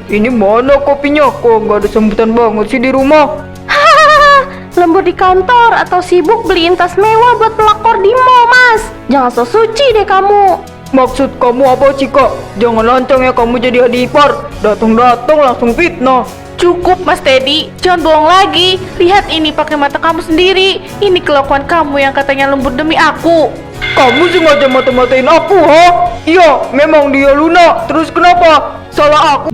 Ini mana kopinya? Kok nggak ada sambutan banget sih di rumah? Hahaha, lembur di kantor atau sibuk beliin tas mewah buat pelakor di mall, Mas. Jangan so suci deh kamu. Maksud kamu apa, Cika? Jangan lancang ya kamu jadi adik ipar. Datang-datang langsung fitnah. Cukup Mas Teddy, jangan bohong lagi. Lihat ini pakai mata kamu sendiri. Ini kelakuan kamu yang katanya lembur demi aku. Kamu sengaja mata-matain aku, ha? Iya, memang dia Luna. Terus kenapa? Salah aku.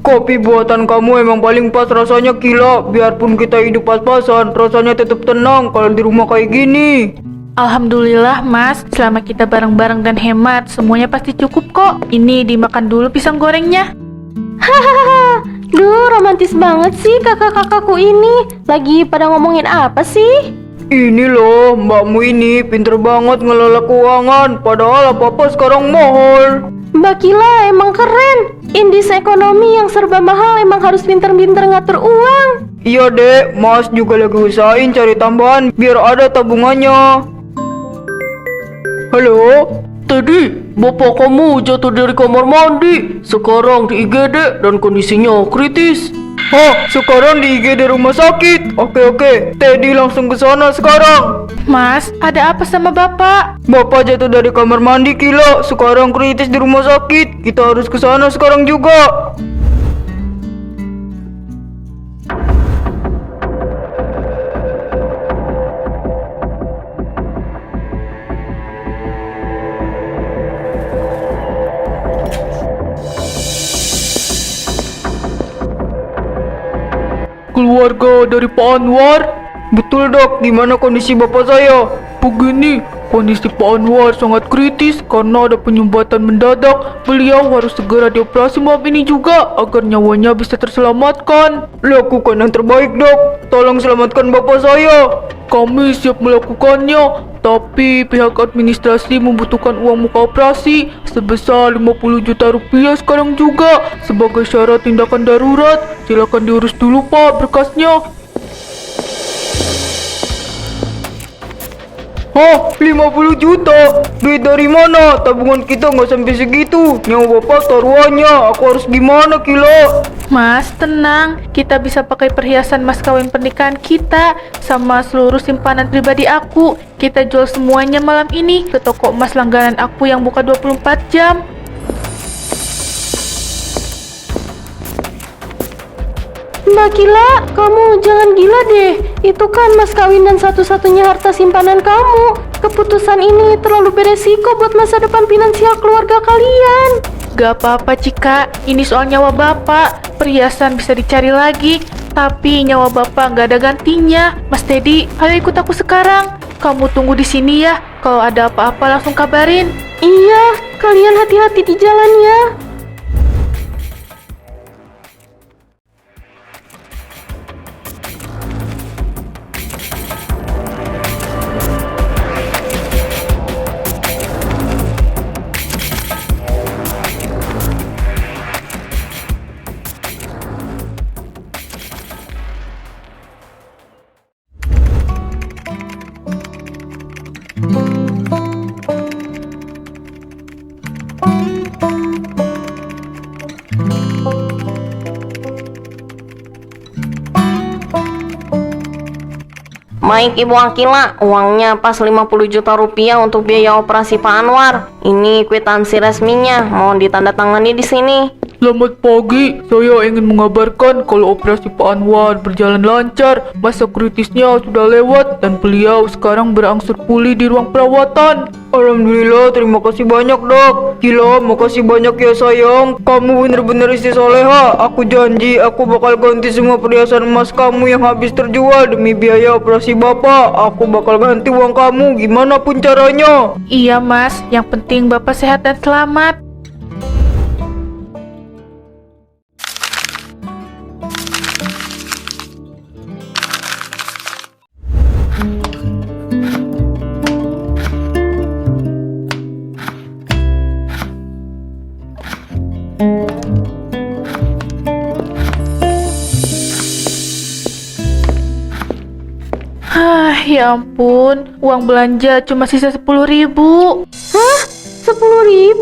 Kopi buatan kamu emang paling pas rasanya, gila. Biarpun kita hidup pas-pasan, rasanya tetap tenang kalau di rumah kayak gini. Alhamdulillah Mas, selama kita bareng-bareng dan hemat, semuanya pasti cukup kok. Ini dimakan dulu pisang gorengnya. Hahaha, duh romantis banget sih kakak-kakakku ini. Lagi pada ngomongin apa sih? Ini loh, mbakmu ini pinter banget ngelola keuangan. Padahal apa-apa sekarang mahal. Mbak Kila emang keren. Indis ekonomi yang serba mahal emang harus pinter-pinter ngatur uang. Iya dek, Mas juga lagi usahain cari tambahan biar ada tabungannya. Halo? Tadi, bapak kamu jatuh dari kamar mandi. Sekarang di IGD dan kondisinya kritis. Hah, sekarang di IGD rumah sakit. Oke, Teddy langsung ke sana sekarang. Mas, ada apa sama Bapak? Bapak jatuh dari kamar mandi, Kila. Sekarang kritis di rumah sakit. Kita harus ke sana sekarang juga. Keluarga dari Pak Anwar. Betul dok, gimana kondisi bapak saya? Begini, kondisi Pak Anwar sangat kritis karena ada penyumbatan mendadak. Beliau harus segera dioperasi malam ini juga agar nyawanya bisa terselamatkan. Lakukan yang terbaik dok. Tolong selamatkan bapak saya. Kami siap melakukannya, tapi pihak administrasi membutuhkan uang muka operasi sebesar 50 juta rupiah sekarang juga sebagai syarat tindakan darurat. Silakan diurus dulu Pak berkasnya. Hah, 50 juta? Duit dari mana? Tabungan kita nggak sampai segitu. Nyawa bapak taruhannya. Aku harus gimana, Kila? Mas, tenang. Kita bisa pakai perhiasan mas kawin pernikahan kita sama seluruh simpanan pribadi aku. Kita jual semuanya malam ini ke toko emas langganan aku yang buka 24 jam. Mbak Kila, kamu jangan gila deh. Itu kan mas kawin dan satu-satunya harta simpanan kamu. Keputusan ini terlalu beresiko buat masa depan finansial keluarga kalian. Gak apa-apa Cika, ini soal nyawa bapak. Perhiasan bisa dicari lagi, tapi nyawa bapak gak ada gantinya. Mas Teddy, ayo ikut aku sekarang. Kamu tunggu di sini ya. Kalau ada apa-apa langsung kabarin. Iya, kalian hati-hati di jalan ya. Baik Ibu Akila, uangnya pas 50 juta rupiah untuk biaya operasi Pak Anwar. Ini kwitansi resminya, mohon ditandatangani di sini. Selamat pagi, saya ingin mengabarkan kalau operasi Pak Anwar berjalan lancar. Masa kritisnya sudah lewat dan beliau sekarang berangsur pulih di ruang perawatan. Alhamdulillah, terima kasih banyak dok. Gila, makasih banyak ya sayang. Kamu bener-bener istri soleha. Aku janji aku bakal ganti semua perhiasan emas kamu yang habis terjual demi biaya operasi bapak. Aku bakal ganti uang kamu gimana pun caranya. Iya mas, yang penting bapak sehat dan selamat. Ya ampun, uang belanja cuma sisa 10.000. Hah? 10.000?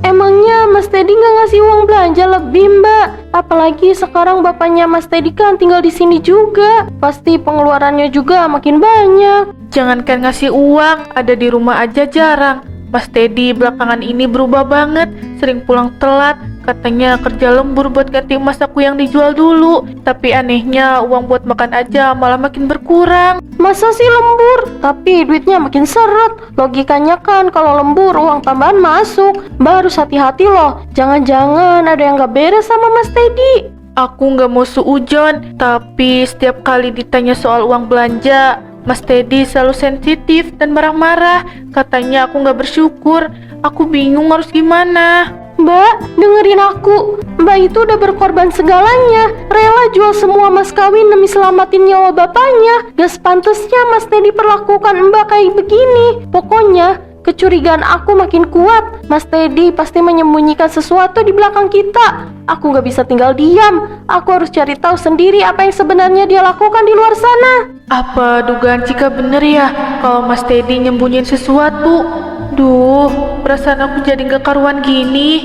Emangnya Mas Teddy nggak ngasih uang belanja lebih, Mbak? Apalagi sekarang bapaknya Mas Teddy kan tinggal di sini juga. Pasti pengeluarannya juga makin banyak. Jangankan ngasih uang, ada di rumah aja jarang. Mas Teddy belakangan ini berubah banget, sering pulang telat. Katanya kerja lembur buat ganti emas aku yang dijual dulu. Tapi anehnya uang buat makan aja malah makin berkurang. Masa sih lembur? Tapi duitnya makin seret. Logikanya kan kalau lembur uang tambahan masuk. Mbak harus hati-hati loh. Jangan-jangan ada yang gak beres sama Mas Teddy. Aku nggak mau suujon, tapi setiap kali ditanya soal uang belanja, Mas Teddy selalu sensitif dan marah-marah. Katanya aku nggak bersyukur. Aku bingung harus gimana. Mbak, dengerin aku. Mbak itu udah berkorban segalanya. Rela jual semua mas kawin demi selamatin nyawa bapaknya. Gak sepantasnya Mas Teddy perlakukan Mbak kayak begini. Pokoknya, kecurigaan aku makin kuat. Mas Teddy pasti menyembunyikan sesuatu di belakang kita. Aku gak bisa tinggal diam. Aku harus cari tahu sendiri apa yang sebenarnya dia lakukan di luar sana. Apa dugaan Cika bener ya kalau Mas Teddy nyembunyiin sesuatu? Duh, perasaan aku jadi gak karuan gini.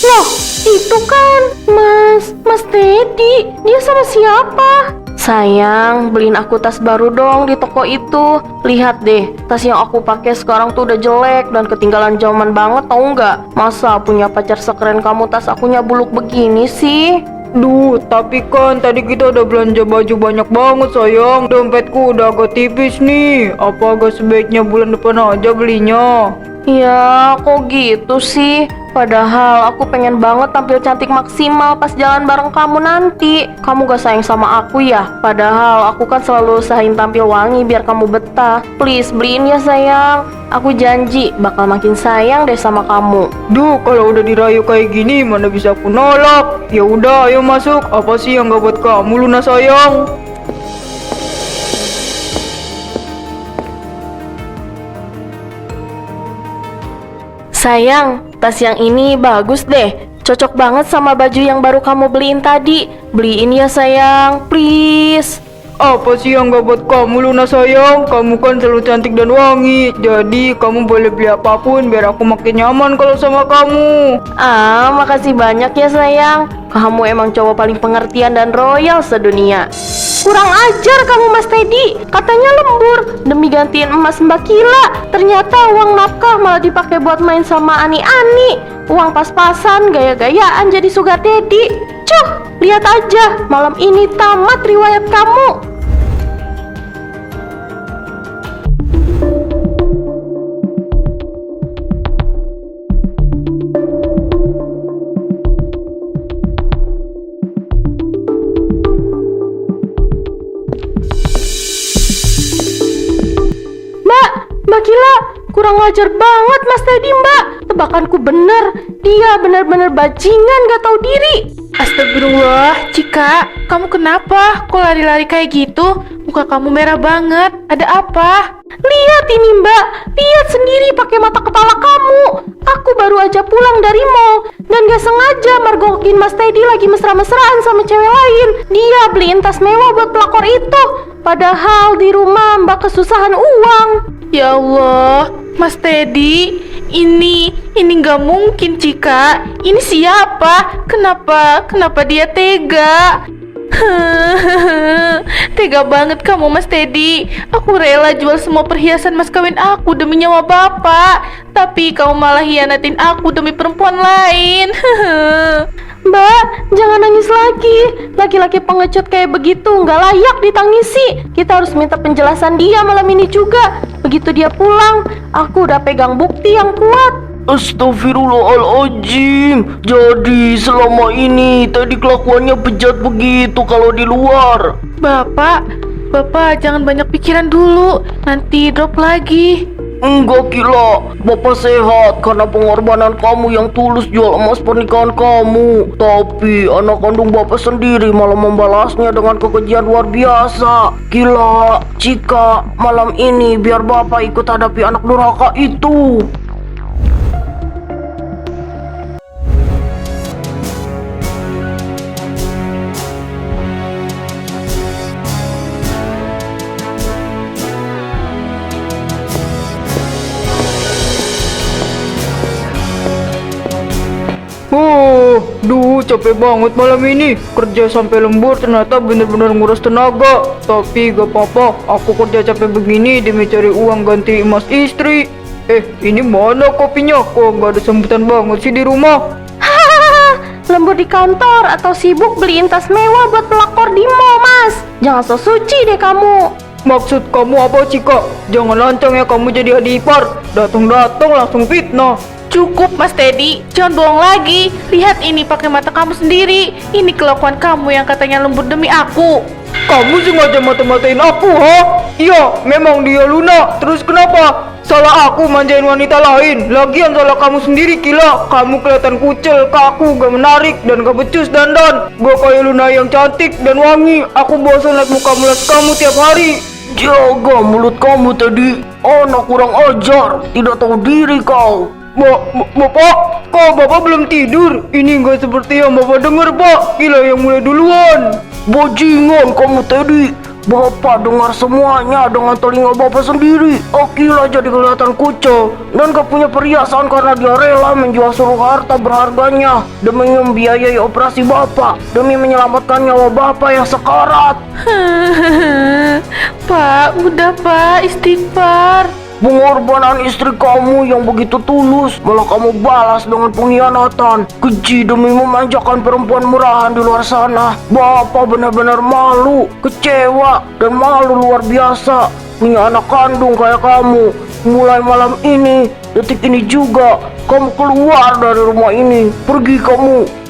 Loh, itu kan Mas Teddy. Dia sama siapa? Sayang, beliin aku tas baru dong di toko itu. Lihat deh, tas yang aku pakai sekarang tuh udah jelek dan ketinggalan zaman banget, tau nggak? Masa punya pacar sekeren kamu tas akunya buluk begini sih? Duh, tapi kan tadi kita udah belanja baju banyak banget sayang. Dompetku udah agak tipis nih. Apa agak sebaiknya bulan depan aja belinya? Ya, kok gitu sih? Padahal aku pengen banget tampil cantik maksimal pas jalan bareng kamu nanti. Kamu gak sayang sama aku ya? Padahal aku kan selalu usahain tampil wangi biar kamu betah. Please beliin ya sayang. Aku janji bakal makin sayang deh sama kamu. Duh, kalau udah dirayu kayak gini mana bisa aku nolak. Ya udah, ayo masuk. Apa sih yang gak buat kamu, Luna sayang? Sayang, tas yang ini bagus deh. Cocok banget sama baju yang baru kamu beliin tadi. Beliin ya sayang, please. Apa sih yang gak buat kamu, Luna sayang? Kamu kan selalu cantik dan wangi. Jadi kamu boleh beli apapun biar aku makin nyaman kalau sama kamu. Ah, makasih banyak ya sayang. Kamu emang cowok paling pengertian dan royal sedunia. Kurang ajar kamu Mas Teddy. Katanya lembur demi gantiin emas Mbak Kila. Ternyata uang nafkah malah dipakai buat main sama Ani-Ani. Uang pas-pasan, gaya-gayaan jadi sugar daddy. Cuh, lihat aja, malam ini tamat riwayat kamu. Mbak Kila, kurang ajar banget Mas Teddy Mbak. Tebakanku bener, dia bener-bener bajingan gak tahu diri. Astagfirullah, Cika, kamu kenapa? Kok lari-lari kayak gitu? Muka kamu merah banget. Ada apa? Lihat ini Mbak, lihat sendiri pakai mata kepala kamu. Aku baru aja pulang dari mall dan gak sengaja mergokin Mas Teddy lagi mesra-mesraan sama cewek lain. Dia beliin tas mewah buat pelakor itu. Padahal di rumah Mbak kesusahan uang. Ya Allah, Mas Teddy, ini nggak mungkin Cika. Ini siapa? Kenapa dia tega? Tega banget kamu Mas Teddy. Aku rela jual semua perhiasan mas kawin aku demi nyawa bapak. Tapi kamu malah hianatin aku demi perempuan lain. Mbak, jangan nangis lagi. Laki-laki pengecut kayak begitu nggak layak ditangisi. Kita harus minta penjelasan dia malam ini juga. Begitu dia pulang, aku udah pegang bukti yang kuat. Astagfirullahaladzim. Jadi selama ini tadi kelakuannya bejat begitu kalau di luar. Bapak jangan banyak pikiran dulu. Nanti drop lagi. Enggak Kila, Bapak sehat karena pengorbanan kamu yang tulus jual emas pernikahan kamu. Tapi anak kandung Bapak sendiri malah membalasnya dengan kekejian luar biasa. Kila, Cika, malam ini biar Bapak ikut hadapi anak durhaka itu. Duh, capek banget malam ini. Kerja sampai lembur ternyata bener-bener nguras tenaga. Tapi gak apa-apa, aku kerja capek begini demi cari uang ganti emas istri. Ini mana kopinya? Kok gak ada sambutan banget sih di rumah? Lembur di kantor atau sibuk beliin tas mewah buat pelakor di mall, Mas? Jangan so suci deh kamu. Maksud kamu apa, Cika? Jangan lancang ya kamu jadi adik ipar. Datang-datang langsung fitnah. Cukup Mas Teddy, jangan bohong lagi. Lihat ini pakai mata kamu sendiri. Ini kelakuan kamu yang katanya lembur demi aku. Kamu sengaja mata-matain aku, ha? Iya, memang dia Luna. Terus kenapa? Salah aku manjain wanita lain. Lagian salah kamu sendiri, Kila. Kamu kelihatan kucel, kaku, gak menarik, dan gak becus dandan. Gak kayak Luna yang cantik dan wangi. Aku bosan liat muka mulas kamu tiap hari. Jaga mulut kamu tadi. Anak kurang ajar, tidak tahu diri kau. Bapak, kok Bapak belum tidur? Ini nggak seperti yang Bapak dengar, Pak. Gila yang mulai duluan. Bajingan kamu tadi. Bapak dengar semuanya dengan telinga Bapak sendiri. Akila jadi kelihatan kucel dan gak punya perhiasan karena dia rela menjual seluruh harta berharganya demi membiayai operasi Bapak, demi menyelamatkan nyawa Bapak yang sekarat. Pak, udah Pak, istighfar. Pengorbanan istri kamu yang begitu tulus malah kamu balas dengan pengkhianatan. Keji demi memanjakan perempuan murahan di luar sana. Bapak benar-benar malu, kecewa, dan malu luar biasa punya anak kandung kayak kamu. Mulai malam ini, detik ini juga, kamu keluar dari rumah ini. Pergi kamu.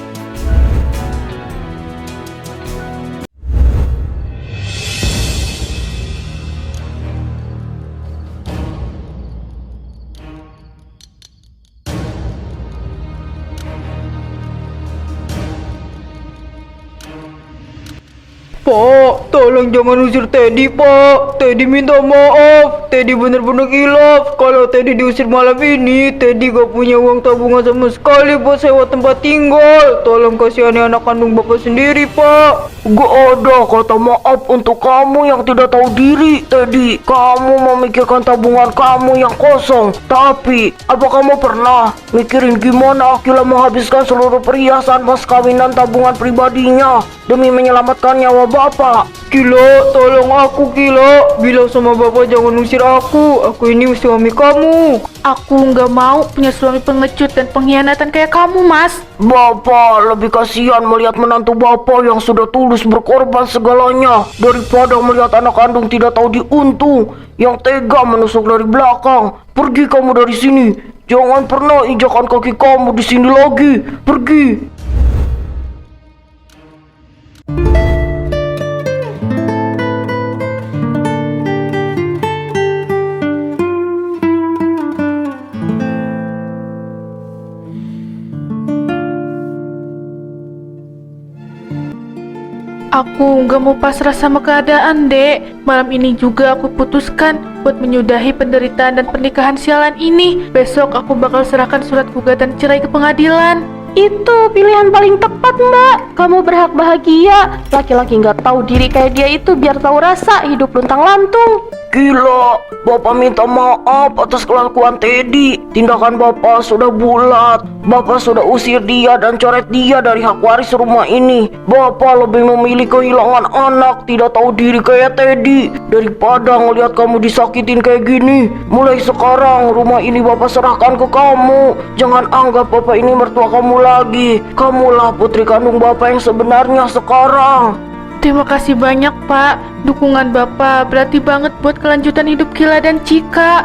Pak, tolong jangan usir Teddy, Pak. Teddy minta maaf. Teddy bener-bener hilaf. Kalau Teddy diusir malam ini, Teddy gak punya uang tabungan sama sekali buat sewa tempat tinggal. Tolong kasihani anak kandung Bapak sendiri, Pak. Gak ada kata maaf untuk kamu yang tidak tahu diri, Teddy. Kamu memikirkan tabungan kamu yang kosong. Tapi, apa kamu pernah mikirin gimana Akila menghabiskan seluruh perhiasan mas kawinan tabungan pribadinya demi menyelamatkan nyawa Bapak? Kila, tolong aku, Kila. Bilang sama Bapak jangan usir aku. Aku ini suami kamu. Aku nggak mau punya suami pengecut dan pengkhianatan kayak kamu, Mas. Bapak lebih kasihan melihat menantu Bapak yang sudah tulus berkorban segalanya daripada melihat anak kandung tidak tahu diuntung yang tega menusuk dari belakang. Pergi kamu dari sini. Jangan pernah injakan kaki kamu di sini lagi. Pergi. Aku nggak mau pasrah sama keadaan, Dek. Malam ini juga aku putuskan buat menyudahi penderitaan dan pernikahan sialan ini. Besok aku bakal serahkan surat gugatan cerai ke pengadilan. Itu pilihan paling tepat, Mbak. Kamu berhak bahagia. Laki-laki nggak tahu diri kayak dia itu biar tahu rasa hidup luntang-lantung. Gila, Bapak minta maaf atas kelakuan Teddy. Tindakan Bapak sudah bulat. Bapak sudah usir dia dan coret dia dari hak waris rumah ini. Bapak lebih memilih kehilangan anak tidak tahu diri kayak Teddy daripada ngelihat kamu disakitin kayak gini. Mulai sekarang rumah ini Bapak serahkan ke kamu. Jangan anggap Bapak ini mertua kamu lagi. Kamulah putri kandung Bapak yang sebenarnya sekarang. Terima kasih banyak, Pak. Dukungan Bapak berarti banget buat kelanjutan hidup Kila dan Cika.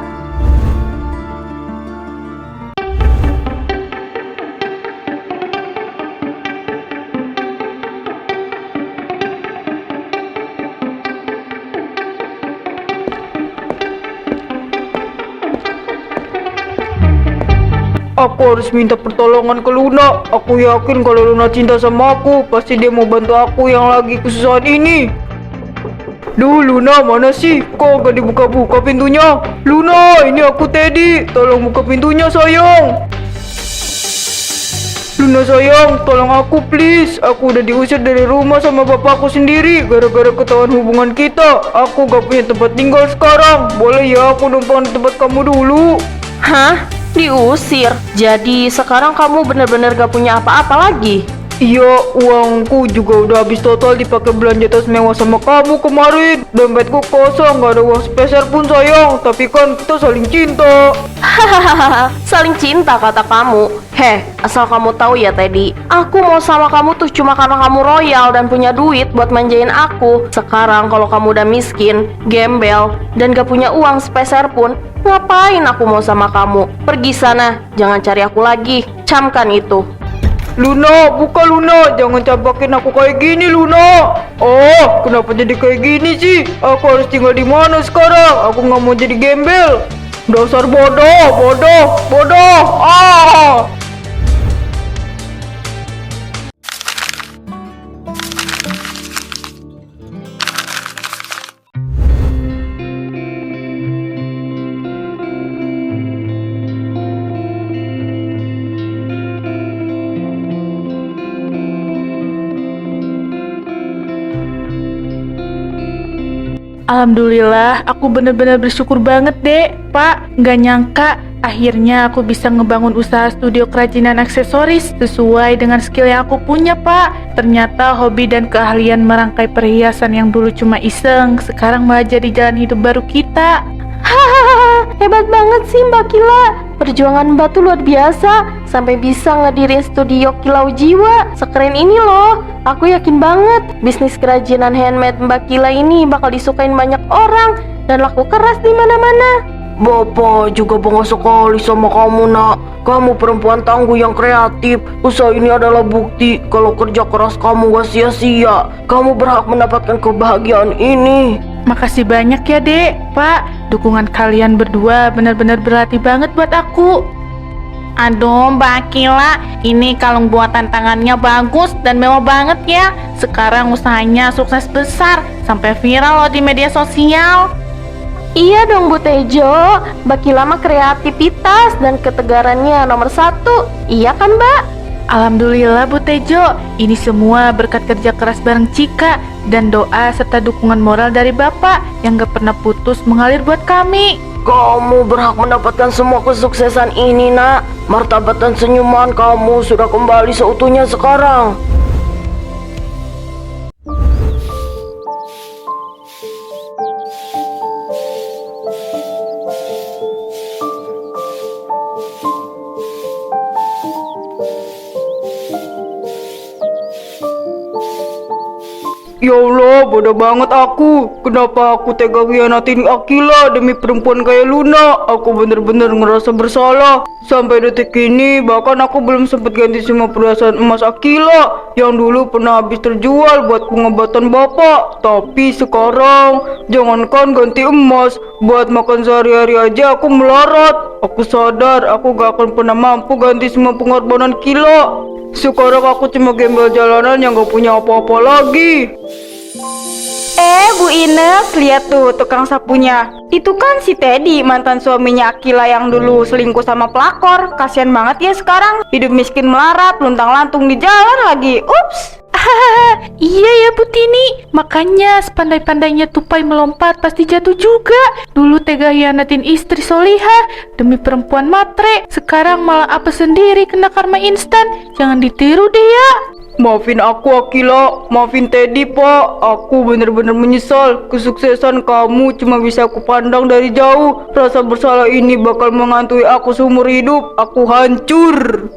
aku harus minta pertolongan ke Luna. Aku yakin kalau Luna cinta sama aku, pasti dia mau bantu aku yang lagi kesusahan ini. Duh, Luna mana sih? Kok gak dibuka-buka pintunya? Luna, ini aku Teddy. Tolong buka pintunya sayang. Luna sayang, tolong aku please. Aku udah diusir dari rumah sama bapakku sendiri gara-gara ketahuan hubungan kita. Aku gak punya tempat tinggal sekarang. Boleh ya aku numpang di tempat kamu dulu? Hah? Diusir? Jadi sekarang kamu benar-benar gak punya apa-apa lagi? Iya, uangku juga udah habis total dipakai belanja tas mewah sama kamu kemarin. Dompetku kosong, gak ada uang sepeser pun sayang. Tapi kan kita saling cinta. Hahaha, saling cinta kata kamu. Heh, asal kamu tahu ya Teddy, aku mau sama kamu tuh cuma karena kamu royal dan punya duit buat manjain aku. Sekarang kalau kamu udah miskin, gembel, dan gak punya uang sepeser pun, ngapain aku mau sama kamu? Pergi sana, jangan cari aku lagi. Camkan itu. Luna, buka Luna, jangan campakin aku kayak gini Luna. Oh, kenapa jadi kayak gini sih? Aku harus tinggal di mana sekarang? Aku nggak mau jadi gembel. Dasar bodoh, bodoh, bodoh. Ah! Alhamdulillah, aku bener-bener bersyukur banget dek. Pak, nggak nyangka akhirnya aku bisa ngebangun usaha studio kerajinan aksesoris sesuai dengan skill yang aku punya pak. Ternyata hobi dan keahlian merangkai perhiasan yang dulu cuma iseng, sekarang malah jadi jalan hidup baru kita. Hahaha, hebat banget sih Mbak Kila. Perjuangan Mbak tuh luar biasa, sampai bisa ngedirin studio Kilau Jiwa. Sekeren ini loh. Aku yakin banget bisnis kerajinan handmade Mbak Kila ini bakal disukain banyak orang dan laku keras di mana-mana. Bapak juga bangga sekali sama kamu nak. Kamu perempuan tangguh yang kreatif. Usaha ini adalah bukti kalau kerja keras kamu gak sia-sia. Kamu berhak mendapatkan kebahagiaan ini. Makasih banyak ya dek, pak. Dukungan kalian berdua benar-benar berarti banget buat aku. Aduh Mbak Kila, ini kalung buatan tangannya bagus dan mewah banget ya. Sekarang usahanya sukses besar, sampai viral loh di media sosial. Iya dong Bu Tejo, Mbak Kila mah kreativitas dan ketegarannya nomor 1. Iya kan Mbak? Alhamdulillah Bu Tejo, ini semua berkat kerja keras bareng Cika dan doa serta dukungan moral dari Bapak yang gak pernah putus mengalir buat kami. Kamu berhak mendapatkan semua kesuksesan ini nak. Martabat dan senyuman kamu sudah kembali seutuhnya sekarang. Ya Allah, bodoh banget aku. Kenapa aku tega khianatin Akila demi perempuan kayak Luna? Aku bener-bener ngerasa bersalah. Sampai detik ini, bahkan aku belum sempat ganti semua perhiasan emas Akila yang dulu pernah habis terjual buat pengobatan bapak. Tapi sekarang, jangankan ganti emas, buat makan sehari-hari aja aku melarat. Aku sadar aku gak akan pernah mampu ganti semua pengorbanan Kila. Sekarang aku cuma gembel jalanan yang gak punya apa-apa lagi. Bu Ines, lihat tuh tukang sapunya. Itu kan si Teddy, mantan suaminya Akila yang dulu selingkuh sama pelakor. Kasian banget ya sekarang, hidup miskin melarat, luntang-lantung di jalan lagi. Ups. Iya ya Bu Tini, makanya sepandai-pandainya tupai melompat pasti jatuh juga. Dulu tega hianatin istri solihah demi perempuan matre, sekarang malah apa sendiri kena karma instan. Jangan ditiru deh ya. Maafin aku Akila, maafin Teddy pak. Aku bener-bener menyesal. Kesuksesan kamu cuma bisa aku pandang dari jauh. Rasa bersalah ini bakal menghantui aku seumur hidup. Aku hancur.